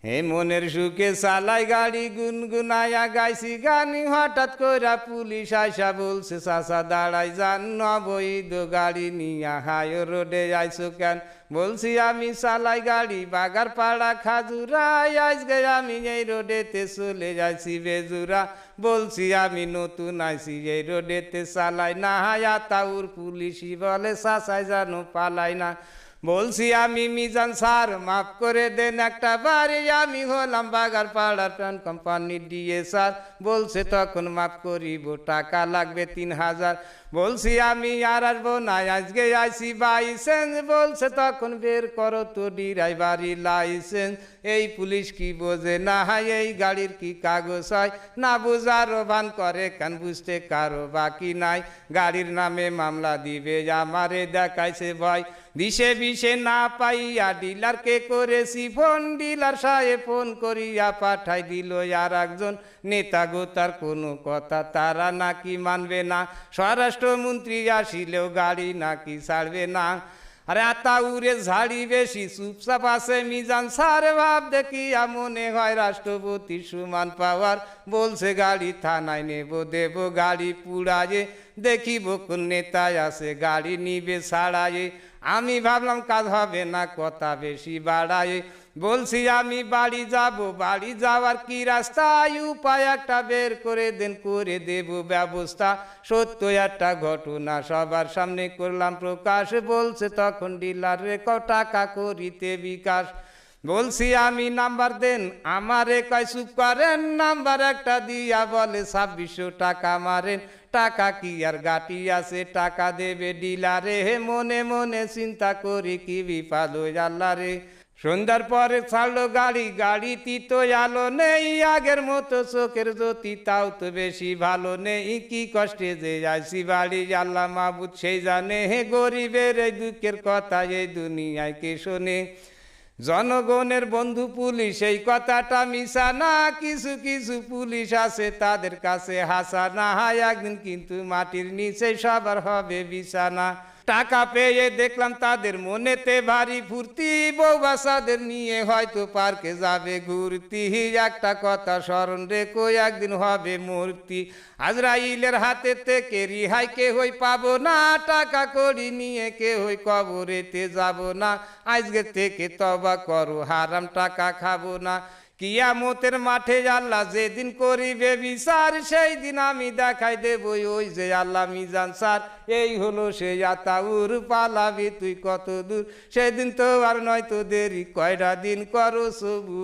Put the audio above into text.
হে মনের সুখে চালাই গাড়ি গুনগুনায়া গাইছি গানি হঠাৎ কইরা পুলিশ আইসা বলছে চাচা দাঁড়াই যান অবৈধ গাড়ি নিয়া হাই রোডে আইসো কেন বলছি আমি চালাই গাড়ি বাগার পাড়া খাজুরাই আজকে আমি এই রোডেতে চলে যাইছি বেজুরা বলছি আমি নতুন আইছি এই রোডেতে চালাই না হায়া তাউর পুলিশই বলে চাচাই জানো পালাই না বলছি আমি মিজান স্যার মাফ করে দেন একটা বাড়ি আমি হলাম বাগার পাড়ার প্যান কোম্পানির ডিএ স্যার বলছে তখন মাফ করিব টাকা লাগবে 3000 বলছি আমি আর আসবো না আজকে আইসি বাইসেন্স বলছে তখন বের করো তো ড্রাইভারি লাইসেন্স এই পুলিশ কি বোঝে না হয় এই গাড়ির কি কাগজ হয় না বোঝারও ভান করে কেন বুঝতে কারো বাকি নাই গাড়ির নামে মামলা দিবে আমারে দেখাইছে ভয় দিশে বিশে না পাইয়া ডিলারকে করেছি ফোন ডিলার সাহেব ফোন করিয়া পাঠাই দিল আর একজন নেতা গোতার কোনো কথা তারা নাকি মানবে না স্বরাষ্ট্রমন্ত্রী আসিলেও গাড়ি নাকি ছাড়বে না আরে আতা উড়ে ঝাড়ি বেশি চুপচাপ আছে মিজান স্যার ভাব দেখিয়া মনে হয় রাষ্ট্রপতি সমান পাওয়ার বলছে গাড়ি থানায় নেব দেব গাড়ি পুড়ায়ে দেখিব কোন নেতায় আছে গাড়ি নিবে ছাড়ায়ে আমি ভাবলাম কাজ হবে না কথা বেশি বাড়ায় বলছি আমি বাড়ি যাব বাড়ি যাওয়ার কি রাস্তায় উপায় একটা বের করে দেন করে দেব ব্যবস্থা সত্য একটা ঘটনা সবার সামনে করলাম প্রকাশ বলছে তখন ডিলার রে টাকা করিতে বিকাশ বলছি আমি নাম্বার দেন আমারে কয় চুপ করেন নাম্বার একটা দিয়া বলে 2600 টাকা মারেন টাকা কি আর গাটি আছে টাকা দেবে ডিলারে হে মনে মনে চিন্তা করি কি বিপাদ আল্লাহ রে সন্ধ্যার পরে ছাড়লো গাড়ি গাড়িতে তো আলো নেই আগের মতো চোখের জ্যোতি তাও তো বেশি ভালো নেই কি কষ্টে যে যাইছি বাড়ি আল্লাহ মাহবুদ সেই জানে হে গরিবের এই দুঃখের কথা এই দুনিয়ায় কে শোনে জনগণের বন্ধু পুলিশ এই কথাটা মিশা না কিছু কিছু পুলিশ আছে তাদের কাছে হাসা না হয় একদিন কিন্তু মাটির নিচে সবার হবে বিছানা টাকা পেয়ে দেখলাম তাদের মনেতে ভারী ফুর্তি বউ বাচ্চাদের নিয়ে হয়তো পার্কে যাবে ঘুরতি একটা কথা স্মরণ রেখো একদিন হবে মূর্তি আজরাইলের হাতে থেকে রিহাই কেহই পাবো না টাকা করি নিয়ে কেহই কবরেতে যাব না আজকে থেকে তওবা করো হারাম টাকা খাবো না কিয়ামতের মাঠে আল্লাহ যেদিন করিবে বিচার সেই দিন আমি দেখাই দেব ওই যে আল্লাহ মিজান স্যার এই হলো সেই আতাউর পালাবি তুই কত দূর সেদিন তো আর নয় তো দেরি কয়টা দিন করো সবুর